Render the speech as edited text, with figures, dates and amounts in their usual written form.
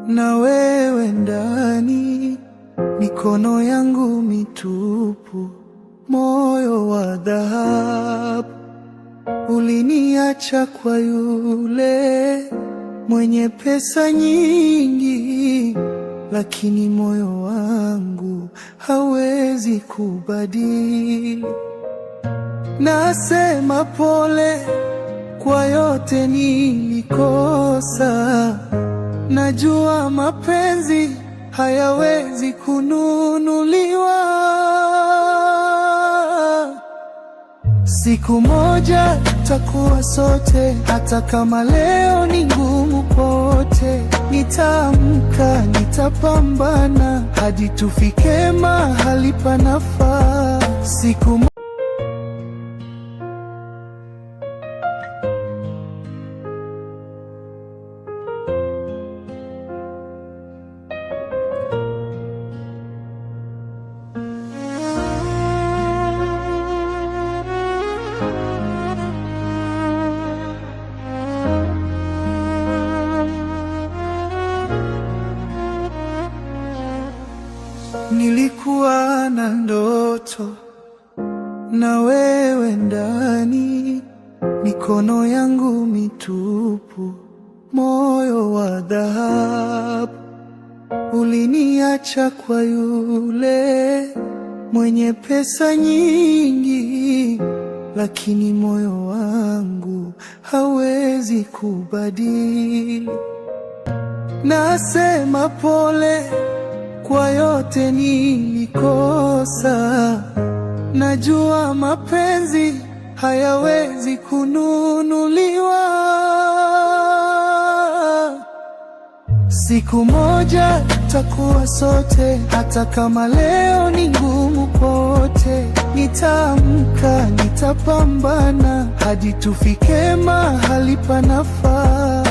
na wewe ndani, mikono yangu mitupu, moyo wa dhahabu. Uliniacha kwa yule mwenye pesa nyingi, lakini moyo wangu hawezi kubadili. Nasema pole kwa yote nilikosa, najua mapenzi hayawezi kununuliwa. Siku moja tutakuwa sote, hata kama leo ni ngumu pote. Nitaamka, nitapambana hadi tufike mahali panafaa. Siku nilikuwa na ndoto na wewe ndani, mikono yangu mitupu, moyo wa dhahabu. Uliniacha kwa yule mwenye pesa nyingi, lakini moyo wangu hawezi kubadili. Nasema pole kwa yote nilikosa, najua mapenzi hayawezi kununuliwa. Siku moja tutakuwa sote, hata kama leo ni ngumu pote. Nitaamka, nitapambana hadi tufike mahali panafaa.